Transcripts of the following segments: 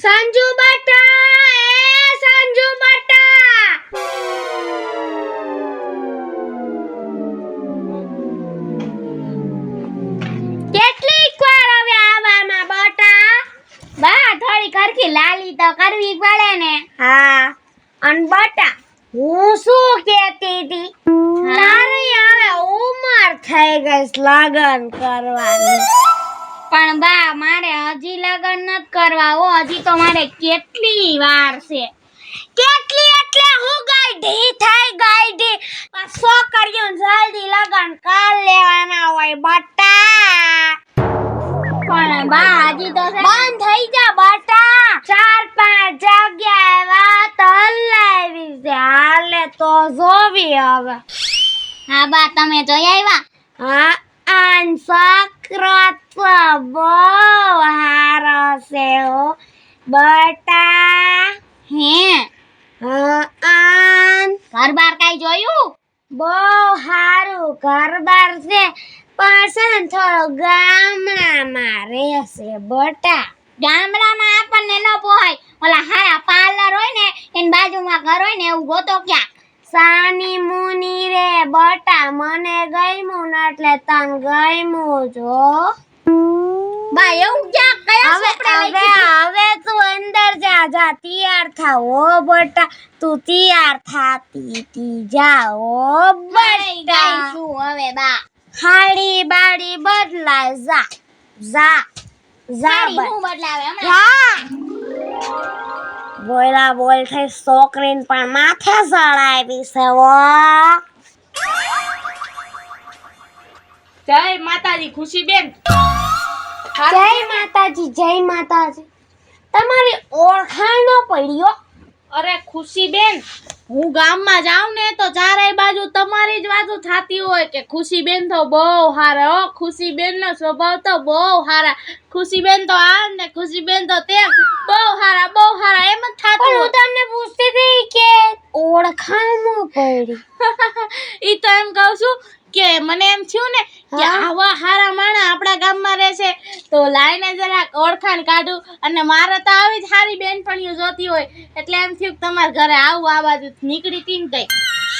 સંજુ બટા, એ સંજુ બટા. કેટલીક વાર હવે આવવામાં બટા? બા થોડી ખરખી લાલી તો કરવી પડે ને. હા અન બટા હું શું કહેતી હતી, તારી હવે ઉંમર થઈ ગઈ લગન કરવાની. પણ બા મારે હજી લગન નથી કરવા હો, હજી તો મારે કેટલી વાર છે. કેટલી એટલે હું ગાઈઢી થઈ ગાઈઢી. છોકરીઓ જલ્દી લગન કર લેવાના હોય બટા. પણ બા હજી તો બંધ થઈ જા બટા. 4-5 જગ્યાએ વાત હલાવી છે, હાલે તો જોવી હવે. હા બા તમે જોઈ આવ્યા? હા આન છોકરો તો બહુ હારો છે હો બટા. હે આન ઘર-બાર કાઈ જોયું? બહુ હારું ઘર-બાર છે, પણ છે ને થોડો ગામડામાં રહેશે બટા. ગામડામાં આપણને ન પોહાય, ઓલા હારા પાર્લર હોય ને એની બાજુમાં ઘર હોય ને એવું ગોતો ક્યાં. સાની મુની રે બટા, મને ગયમું ને એટલે તન ગયમું જો. બા એવું ક્યાં કયા સોપડે લઈ ગઈ? હવે તું અંદર જા, જા તૈયાર થા હો બટા. તું તૈયાર થાતી તી જા હો બટા. શું હવે બા? હાડી બાડી બદલાય જા. જા જા હું બદલાવે હમણાં. બોલા બોલ થઈ છોકરીને પણ માથે ચડાવી છે વો. જય માતાજી ખુશીબેન. જય માતાજી, જય માતાજી. તમારી ઓળખાણ ન પડ્યો. અરે ખુશીબેન, હું ગામમાં જાઉં ને તો ચારેય બાજુ તમારી જ વાતો થાતી હોય કે ખુશીબેન તો બહુ હારા હો, ખુશીબેન નો સ્વભાવ તો બહુ હારા, ખુશીબેન તો આ ને ખુશીબેન તો તે બહુ હારા એમ જ થાતું. હું તમને પૂછતી હતી કે ઓળખાણ ન પડી. ઈ તો એમ કહું છું કે મને એમ થયું ને કે આવા હારા માણા આપણા ગામમાં રહેશે તો લાઈને જરાક ઓળખાણ કાઢું, અને મારે તો આવી જ હારી બેનપણીઓ જોતી હોય એટલે એમ થયું કે તમારા ઘરે આવું, આ બાજુ નીકળી તી ને કઈ.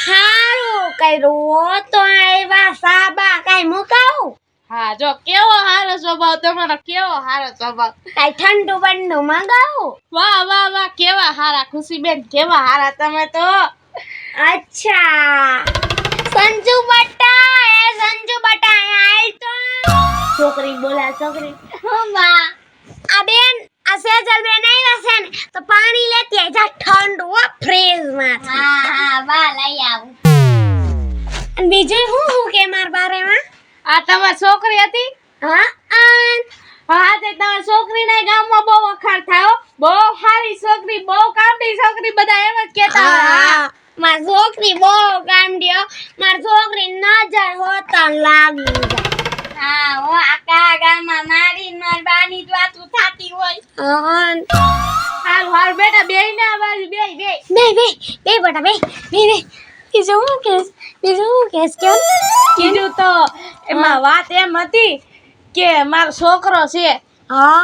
હારું કર્યું તો આવ્યા સાબા કઈ મુકાવું. હા જો કેવો હારો સ્વભાવ તમારો, કેવો હારો સ્વભાવ. કઈ ઠંડુ બંડુ મંગાવું. વાહ વાહ વાહ, કેવા હારા ખુશીબેન, કેવા હારા તમે તો. અચ્છા સંજુ બટા, એ સંજુ બટા આય તો. છોકરી બોલા છોકરી. બા આ બેન આ સેજલ બેન આવ્યા છે ને તો પાણી લેતી આય જા, ઠંડુ હો ફ્રીજ માં. હા બા લઈ આવું. અને બીજું હું કે માર બારેમાં આ તમારી છોકરી હતી? હા હા તે તમારી છોકરીને ગામમાં બહુ વખાણ થાય હો, બહુ હારી છોકરી, બહુ કામડી છોકરી, બધા એમ જ કહેતા હોય. માર છોકરી બહુ કામડી હો, માર છોકરી નજર હોતા લાગી જાય. હા હો, આખા ગામમાં મારી માર બાની જ વાતો થાતી હોય. હાલ બેટા બેય ને આ બાજુ બે બટા બે બીજું હું કેસ કેમ કીધું તો એમાં વાત એમ હતી કે મારો છોકરો છે, હા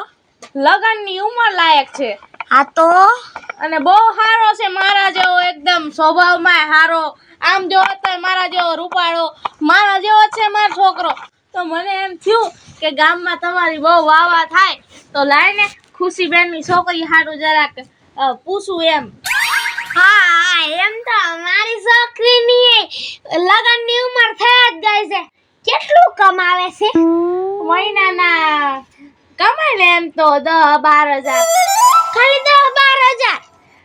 લગનની ઉંમર લાયક છે, આ તો અને બહુ હારો છે, મારા જેવો એકદમ સ્વભાવમાં હારો, આમ જોવો તો મારા જેવો રૂપાળો, મારા જેવો છે મારો છોકરો. તો મને એમ થયું કે ગામમાં તમારી બહુ વાવા થાય તો લાઈને ખુશીબેનની છોકરી હારું જરાક પૂછું એમ. હા એમ તો મારી છોકરીની લગનની ઉંમર થઈ જ ગઈ છે. કેટલું કમાવે છે? મહિનાના કમાય ને એમ તો 10-12 હજાર. ખાલી 10-12 હજાર?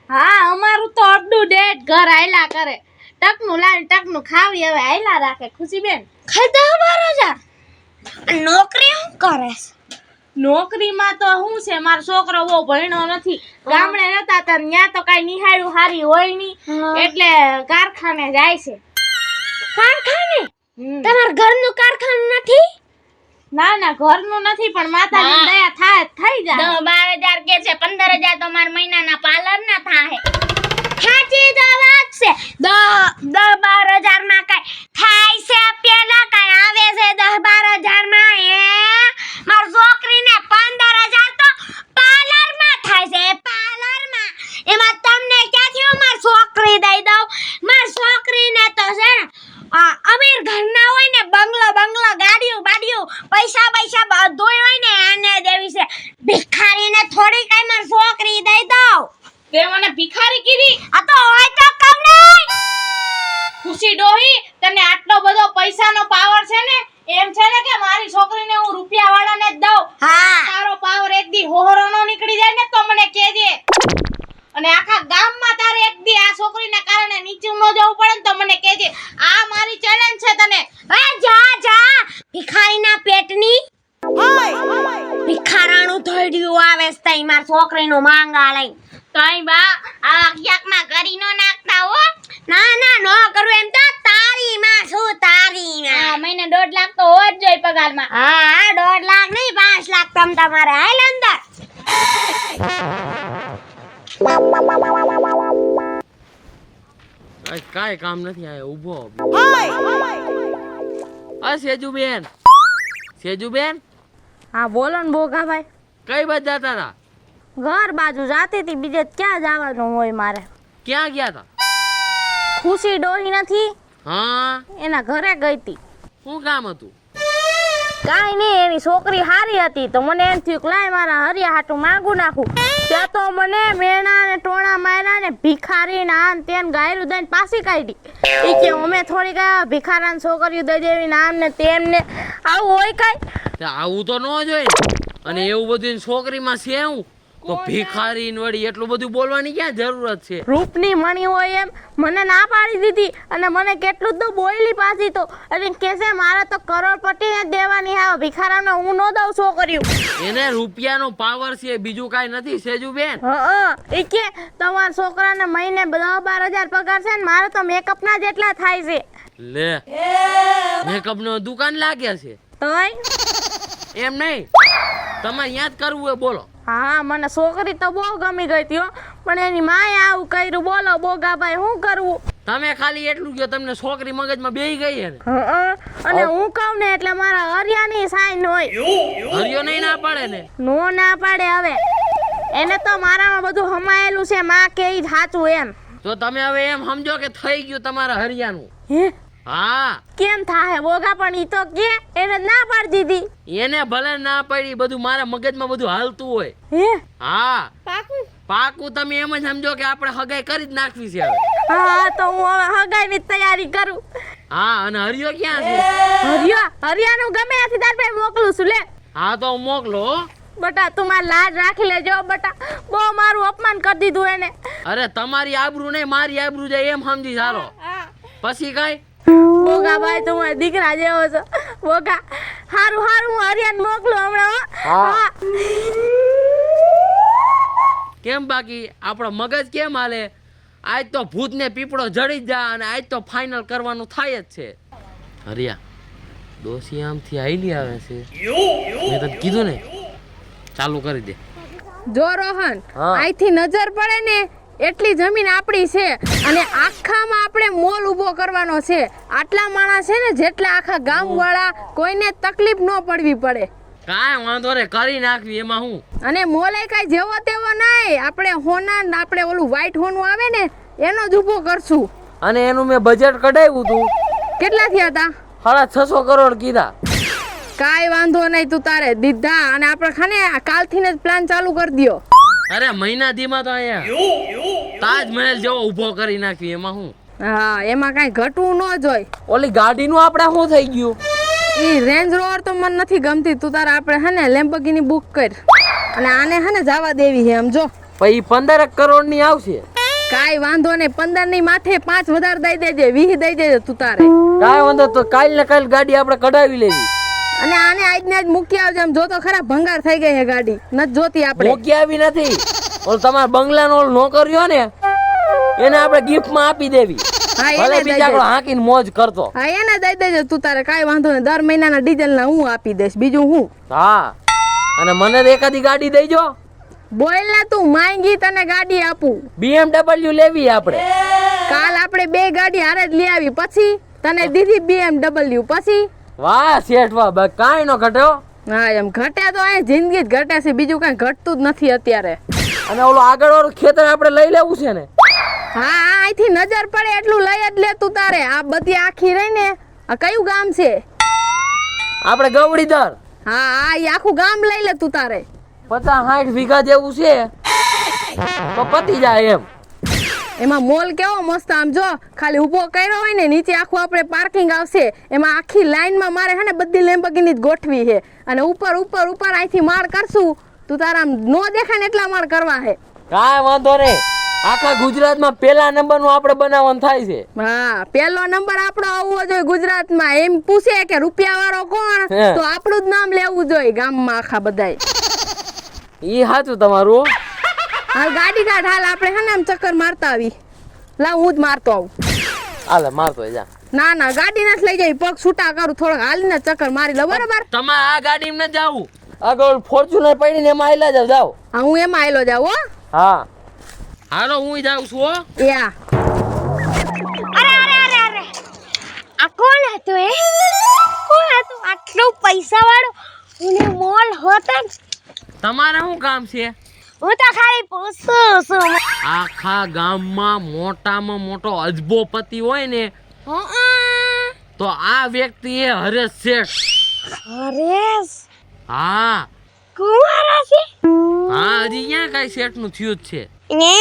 હા અમારું તો અડધું ડેઢ ઘર હાયલા કરે, ટકનું લાવી ટકનું ખાવી હવે હાયલા રાખે ખુશીબેન. ખાલી 10-12 હજાર? નોકરી શું કરે છે? નોકરીમાં તો શું છે, મારો છોકરો બહુ ભણ્યો નથી, ગામડે રહેતા હતા ત્યાં તો કઈ નિહાળ્યું હારી હોય નહીં એટલે કારખાને જાય છે. કારખાને? તમાર ઘરનું કારખાનું નથી? ના ઘરનું નથી પણ માતાજીની દયા થાય થઈ જાય. 10-12 હજાર કે છે, 15 હજાર તો મારા મહિનાના પાર્લર ના થાય. સાચી તો વાત છે. 10-12 હજાર માં કઈ થાય છે? પેલા કઈ આવે છે 10-12 હજાર માં? માર છોકરીને 15 હજાર તો પાર્લર માં થાય છે. પૈસા બધું હોય ને એને દેવી છે. ભિખારીને થોડી કઈ માર છોકરી દઈ દઉં. તે મને ભિખારી કીધી? આ તો હોય તો કહું ને. ખુશી ડોહી, તને આટલો બધો પૈસાનો પાવર છે ને, એમ છે ને કે મારી છોકરીને હું રૂપિયા વાળાને જ દઉં. હા. તારો પાવર એક દી હોહરો નો નીકળી જાય ને તો મને કહેજે. અને આખા ગામમાં તારે એક દી આ છોકરીને કારણે નીચે ન જવું પડે ને તો મને કહેજે. આ મારી ચેલેન્જ છે તને. એ જા ભિખારીના પેટની ભિખારાનું થઈડ્યું આવે છે તઈ માર છોકરીનું માંગા લઈ. કઈ બા આ ક્યાંકમાં કરી નો નાખતા હો. ના નો કરું એમ તો તારી માં શું તારી આ માં. મહિને 1.5 લાખ તો હોવા જ જોઈએ પગારમાં. હા 1.5 લાખ નહીં 5 લાખ તમારે હાલ અંદર. કાંઈ કામ નથી આયો ઊભો. આ સેજુબેન હા બોલો ને બોગાભાઈ. કઈ બાજુ જતા હતા? ઘર બાજુ જાતી હતી, બીજે ક્યાં જવાનું હોય મારે. ક્યાં ગયા હતા? ખુશી ડોહી નથી, હા, એના ઘરે ગઈ હતી. શું કામ હતું? કાંઈ નહીં, એની છોકરી હારી હતી તો મને એમ થયું કે લાય મારા હરિયા હાટું માંગુ નાખું. ત્યાં તો મને મેણા ને ટોણા માર્યા ને ભિખારી ને આન તેન ગાયરું દઈને પાછી કાઢી. ઈ કે અમે થોડીક ભિખારાને છોકરીઓ દઈ દેવી ને આમ ને તેમ ને. આવું હોય કાંઈ? તે આવું તો ન જ હોય ને. અને એવું બધું એની છોકરીમાં છે હું તો ભિખારી ને વળી એટલું બધું બોલવાની ક્યાં જરૂરત છે? રૂપની મણી હોય એમ મને ના પાડી દીધી અને મને કેટલું તો બોયલી પાછી તો. અને કે છે મારે તો કરોડપતિને જ દેવાની આવે, ભિખારાને હું ન દઉં છોકરીઓ. એને રૂપિયાનો પાવર છે, બીજું કાંઈ નથી સેજુબેન. ઈ કે તમારા છોકરાને મહિને 10-12 હજાર પગાર છે ને મારે તો મેકઅપના જેટલા થાય છે. લે, મેકઅપ નો દુકાન લાગે છે તોય એમ નહીં, તમારે યાદ કરવું હોય બોલો. હા મને છોકરી તો બહુ ગમી ગઈ હતી હો, પણ એની માએ આવું કર્યું. બોલો બોગાભાઈ શું કરવું? તમે ખાલી એટલું કહો તમને છોકરી મગજમાં બેહી ગઈ હે ને. અને હું કહું ને એટલે મારા હરિયાની સાઈન હોય. હરિયો નહીં ના પાડે ને? નો ના પાડે. હવે એને તો મારામાં બધું હમાયેલું છે, માં કે ઈ જ સાચું એમ. તો તમે હવે એમ સમજો કે થઈ ગયું તમારા હરિયાનું. હે હા, કેમ થાહે બોગા? પણ ઈ તો કે એને ના પાડી દીધી. એને ભલે ના પડી, બધું મારા મગજમાં બધું હાલતું હોય. હે હા પાકું? પાકું. તમે એમ જ સમજો કે આપણે હગાઈ કરી જ નાખવી છે હવે. હા તો હું હવે હગાઈની તૈયારી કરું. હા, અને હરિયો ક્યાં છે? હરિયાનું ગમે ત્યાંથી તાર પાસે મોકલું છું. લે હા તો મોકલો હો. બટા તું મારી લાજ રાખી લેજો બટા, બહુ મારું અપમાન કરી દીધું એને. અરે તમારી આબરૂ નહીં મારી આબરૂ જાય એમ સમજી સારો. પછી કઈ બોગા ભાઈ તું મારા દીકરા જેવો છો બોગા. હારું હું હરિયાને મોકલું હમણાં હો. હા. કેમ બાકી આપણો મગજ કેમ હાલે? આજ તો ભૂતને પીપળો જડી જ જા અને આજ તો ફાઇનલ કરવાનું થાય જ છે. હરિયા ડોસી આમથી આઈલી આવે છે, મેં તને કીધું ને, ચાલુ કરી દે. જો રોહન, હા. અહીંથી નજર પડે ને એટલી જમીન આપણી છે અને આખામાં આપણે મોલ ઊભો કરવાનો છે. આટલા માણસ છે ને જેટલા આખા ગામ વાળા, કોઈને તકલીફ ન પડવી પડે. કાંઈ વાંધો રે, કરી નાખવી એમાં હું. અને મોલે કાંઈ જેવો તેવો નહીં, આપણે હોના આપણે ઓલું વ્હાઈટ હોનું આવે ને એનો જ ઊભો કરશું. અને એનું મેં બજેટ કઢાવ્યું હતું. કેટલા થયા હતા? 650 કરોડ કીધા. કાંઈ વાંધો નહીં, તું તારે દીધા. અને આપણે ખાને કાલથી જ પ્લાન ચાલુ કરી દ્યો. અરે મહિના દીમાં તો અહીંયા તાજમહેલ જેવો ઊભો કરી નાખવી એમાં હું. હા એમાં કાંઈ ઘટવું ન જોય. ઓલી ગાડીનું આપણે શું થઈ ગયું? ઈ રેન્જ રોવર તો મને નથી ગમતી. તું તારે આપણે હે ને લેમ્બોર્ગિની બુક કર અને આને હે ને જવા દેવી છે એમ. જો પછી 15 કરોડ ની આવશે. કાંઈ વાંધો નહીં, 15 ની માથે 5 વધારે દઈ દેજે, 20 દઈ દેજે તું તારે. કાંઈ વાંધો, તો કાલ ને કાલ ગાડી આપણે કઢાવી લેવી. અને આને આજ ને આજ મૂકી આવજે. આમ જો તો ખરા ભંગાર થઈ ગઈ છે ગાડી, નથી જોતી આપણે. મૂકી આવી નથી. ઓલ તમારા બંગલાનો ઓલ નોકરીઓ ને એને આપણે ગિફ્ટમાં આપી દેવી. હા ભલે એને દઈ બીજા દેજે. હાંકીને મોજ કરતો. હા એને દઈ દેજે તું તારે. કાંઈ વાંધો નહીં, દર મહિનાના ડીઝલ ના હું આપી દઈશ, બીજું હું. હા, અને મને તો એકાદી ગાડી દેજો. બોલ ને તું, માંગી તને ગાડી આપું. BMW લેવી આપણે. કાલ આપણે 2 ગાડી હારે જ લઈ આવી, પછી તને દીધી BMW. પછી વાહ શેઠ વાહ, કાંઈ નો ઘટ્યો. હા એમ ઘટે તો અહીં જિંદગી જ ઘટે છે, બીજું કાંઈ ઘટતું જ નથી અત્યારે. અને ઓલો આગળ વાળું ખેતર આપણે લઈ લેવું છે ને. હા અહીંથી નજર પડે એટલું લઈ જ લે તું તારે. આ બધી આખી રહી ને, આ કયું ગામ છે? આપણે ગવડીધર. હા હા ઈ આખું ગામ લઈ લે તું તારે 50-60 વીઘા જેવું છે તો પતી જાય એમ. એમાં મોલ કેવો મસ્ત આમ જો ખાલી ઊભો કર્યો હોય ને નીચે આખું આપણે પાર્કિંગ આવશે એમાં આખી લાઈનમાં મારે હે ને બધી લેમ્બોર્ગિની જ ગોઠવી છે અને ઉપર ઉપર ઉપર અહીંથી માળ કરશું તું તારા આમ નો દેખાય ને એટલા માળ કરવા છે. કાંઈ વાંધો નહીં, આખા ગુજરાતમાં પહેલા નંબરનું આપણે બનાવવાનું થાય છે. હા પહેલો નંબર આપણો આવવો જોઈએ ગુજરાતમાં. એમ પૂછે કે રૂપિયા વાળો કોણ હે. તો આપણું જ નામ લેવું જોઈએ ગામમાં આખા બધાય. ઈ સાચું તમારું. હાલ ગાડી કાઢ હાલ આપણે હે ને આમ ચક્કર મારતા આવી. લાવ હું જ મારતો આવું. હાલે મારતો જા. ના ના ગાડી નથી લઈ જાય પગ છૂટા કરું થોડોક હાલીને ચક્કર મારી લો બરાબર. તમારે આ ગાડીમાં ન જાવું, આગળ ફોર્ચ્યુનર પડીને એમાં આયલા જાવ. જાવ હા હું એમાં આયલો જાવ હો. હા હાલો હું જાઉં છું હો. યા અરે અરે અરે અરે આ કોણ હતું એ? કોણ હતું આટલું પૈસા વાળું? મને મોલ હોતા જ. તમારે શું કામ છે? હું તો ખાલી પૂછું છું. આખા ગામમાં મોટામાં મોટો અજબોપતિ હોય ને તો આ વ્યક્તિ એ હરેશ શેઠ. હરેશ હા કુંવારા છે હા હજી ક્યાં કઈ શેઠ નું થયું જ છે. ને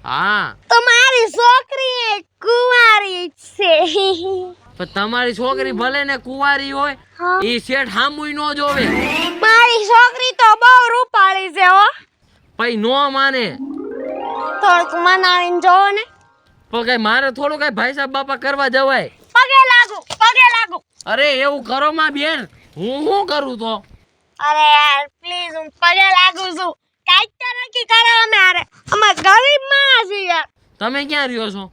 હા તો મારી છોકરી કુંવારી છે. પણ તમારી છોકરી ભલે ને કુંવારી હોય હા. ઈ શેઠ હામુય નો જોવે, મારી છોકરી તો બહુ રૂપાળી છે હો. પછી નો માને. થોડુંક મનાવીને જોવો ને. પણ કઈ મારે થોડું કઈ ભાઈ સાહેબ બાપા કરવા જવાય? પગે લાગુ પગે લાગુ. અરે એવું કરો માં બેન, હું શું કરું તો? અરે યાર પ્લીઝ હું પગે લાગુ છું. કાંઈક તો નક્કી કરો અમારે. અમે ગરીબ માણસ છીએ યાર. તમે ક્યાં રહ્યો છો?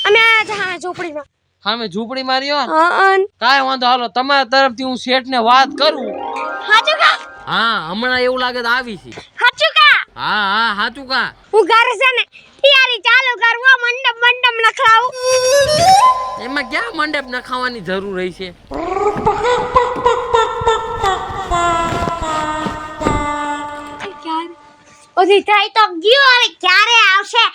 અમે આ જहाँ ઝૂંપડીમાં. સામે ઝૂંપડી માં રહ્યો? હા કાંઈ વાંધો, હાલો તમારા તરફથી હું શેઠ ને વાત કરું. હાચું કા? હા હમણાં એવું લાગે તો આવી છે. હાચું કા? હા હા સાચું કા. હું ઘરે છે ને તૈયારી ચાલુ કરવો મંડપ નખરાવું. એમાં ક્યાં મંડપ નખાવાની જરૂર રહી છે? ઓછી થાય તો ગયો હવે ક્યારે આવશે?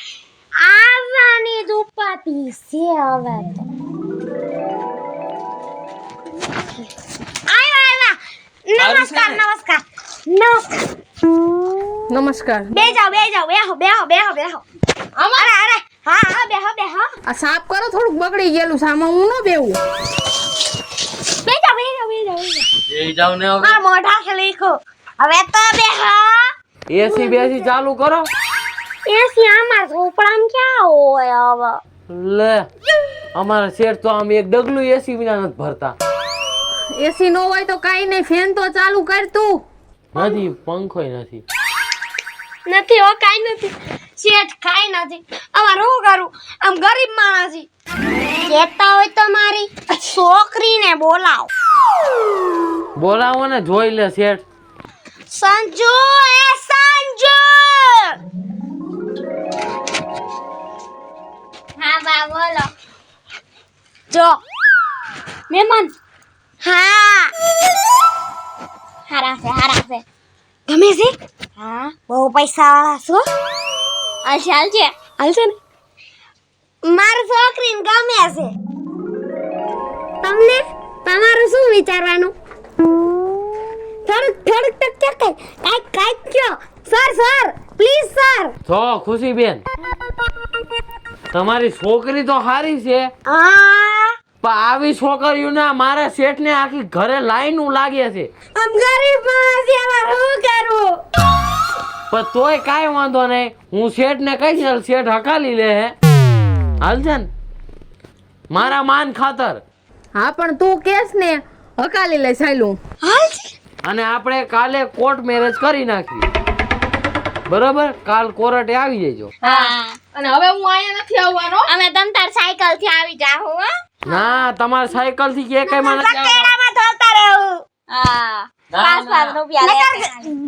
આવવાની જ ઉપાતી છે હવે તો. આવ્યા નમસ્કાર નમસ્કાર નમસ્કાર. નમસ્કાર. બેહો અરે અરે હા હા બેહો આ સાફ કરો થોડુંક બગડી ગયેલું સામા હું ન બેવું. બેહો એ જાવ ને હવે. મારા મોઢા છે લીખો હવે તો બેહો. એસી બેસી ચાલુ કરો. એસી આમાં ઝોપડામાં ક્યાં હોય હવે? લે અમારા શેઠ તો આમ એક ડગલું એસી વિના નથી ભરતા. એસી નો હોય તો કાઈ નહીં ફેન તો ચાલુ કર તું. નથી, પંખોય નથી. નથી હો કાઈ નથી. શેઠ કાઈ નથી. અમારે શું કરું? આમ ગરીબ માણસ છી. કહેતા હોય તો મારી છોકરીને બોલાવ. બોલાવો ને જોઈ લે શેઠ. સંજુ એ સંજુ. હા બા બોલો. જો મહેમાન. હા હારા છે ગમે છે? હા બહુ પૈસા વાળા છો. હાલશે ને. મારી છોકરીને ગમે છે. તમને તમારું શું વિચારવાનું? થોડુંક તો કાંઈક કયો. Sir please sir. જો ખુશીબેન, તમારી છોકરી તો સારી છે હા પણ આવી છોકરીઓના મારા શેઠને આખી ઘરે લાઈનું લાગે છે. આમ ગરીબ માણસ છે, અમારે શું કરવું? પણ તોય કાંઈ વાંધો નહીં, હું શેઠને કહીશ ને શેઠ હકાલી લે હે. હાલ છે ને મારા માન ખાતર. હા પણ તું કેસ ને હકાલી લે સાયલું. હાલ અને આપણે કાલે કોર્ટ મેરેજ કરી નાખી. બરાબર? કાલ કોર્ટે આવી જજો. હા અને હવે હું અહીંયા નથી આવવાનો. અમે તમતાર સાયકલ થી આવી જાહો હો. ના તમારે સાયકલ થી કે કઈ મને સકેડામાં ધોતા રહેવું. હા ના, 5 રૂપિયા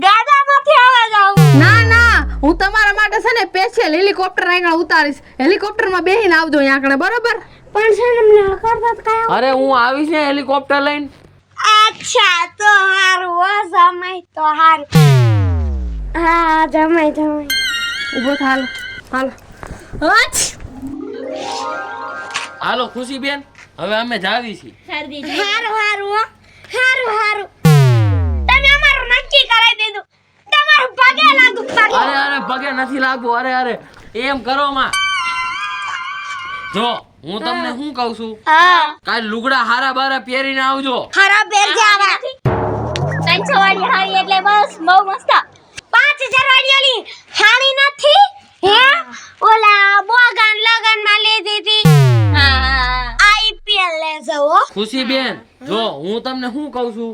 ગાડામાંથી આવવા જાવ. ના હું તમારા માટે છે ને સ્પેશિયલ હેલિકોપ્ટર આગળ ઉતારીશ. હેલિકોપ્ટરમાં બેહીને આવજો અહીંયા આગળ બરોબર? પણ છે ને મને કરતા કાય. અરે હું આવીશ ને હેલિકોપ્ટર લઈને. અચ્છા તો હારું હો સમય તો હારું. હા જમાઈ ઊભો થાલ હાલ. હાલો ખુશીબેન, હવે અમે જાવી છીએ. હારું હો હારું. તમે નથી લાગવું. અરે અરે એમ કરો માં. જો હું તમને શું કહું છું, હા કાલ લુગડા હારા બારા પહેરીને આવજો. ખરાબ બેર જાવા 300 વાળી હાડી એટલે બસ બહુ મસ્ત. 5000 વાળી ઓલી હાડી નથી હે ઓલા બોગાન લગન માં લીધી હતી. હા આઈપીએલ લે જવો. ખુશી બેન, જો હું તમને શું કહું છું,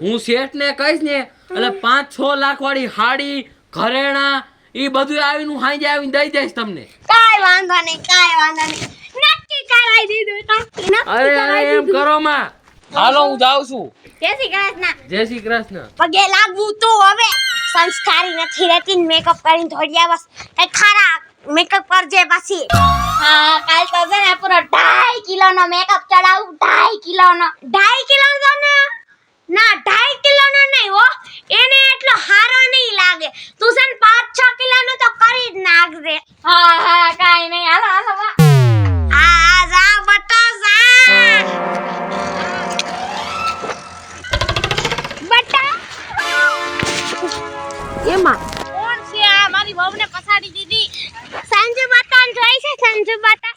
હું શેઠ ને કહીશ ને એટલે 5-6 લાખ વાળી હાડી ઘરેણા ઈ બધું આવીને હું હાંજે આવીને દઈ દઈશ તમને. કાઈ વાંધો નહીં નક્કી કરાવી દીધું નક્કી અરે અરે એમ કરો માં. હાલો હું જાઉં છું. જય શ્રી કૃષ્ણ. જય શ્રી કૃષ્ણ. પગે લાગવું તો હવે સંસ્કારી નથી રહેતી મેકઅપ કરીને થોડી આવસ કઈ ખરા મેકઅપ કરજે પછી. હા કાલ તો છે ને પૂરો 2.5 કિલોનો મેકઅપ ચડાવું. 2.5 કિલોનો 2.5 કિલોનો તો ના 2.5 કિલોનો નહીં હો, એને એટલો હારો નહીં લાગે. તું છે ને 5-6 કિલોનો તો કરી જ નાખજે. હા હા કાઈ નહીં હાલો હાલો આ જા બટા જા બટા. એમાં કોણ છે આ મારી વહુને પછાડી દીધી? સંજુ બટા જોઈ છે. સંજુ બટા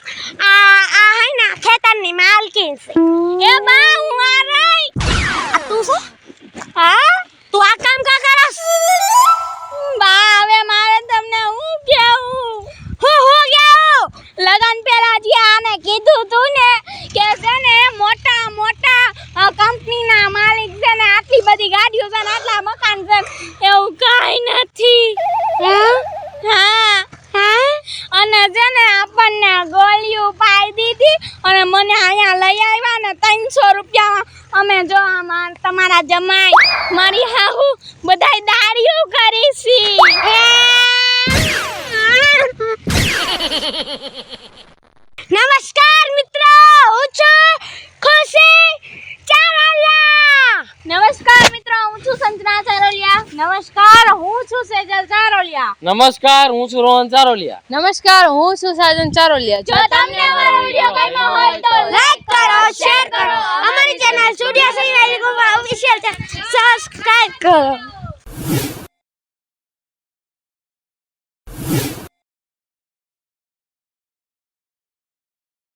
આ હે ને ખેતરની માલકીન છે. એ બા હું આ રહી. આ તું છે? હા તું આ કામ કા કરસ? બા હવે મારે તમને હું કેવું? હું કેવું? લગન પેલા જે આને કીધું તું ને કે છે ને મોટા મોટા કંપનીના માલિક છે ને આટલી બધી ગાડીઓ છે ને આટલા મકાન છે, એવું કાંઈ નથી. હા અને છે ને આપણને ગોળીઓ પાઈ દીધી અને મને અહીંયા લઈ આવ્યા ને 300 રૂપિયામાં. અમે જો આમાં તમારા જમાઈ મારી હાહુ બધાય દાડીઓ કરી છી. નમસ્કાર મિત્રો, હું છું ખુશી ચાવલા. નમસ્કાર મિત્રો, હું છું સંજના ચારોલિયા. નમસ્કાર, હું છું સેજલ ચારોલિયા. નમસ્કાર, હું છું રોહન ચારોલિયા. નમસ્કાર, હું છું સાજન ચારોલિયા. જો તમને અમારો વિડિયો ગમ્યો હોય તો લાઈક કરો, શેર કરો, અમારી channel studio Shri official subscribe કરો.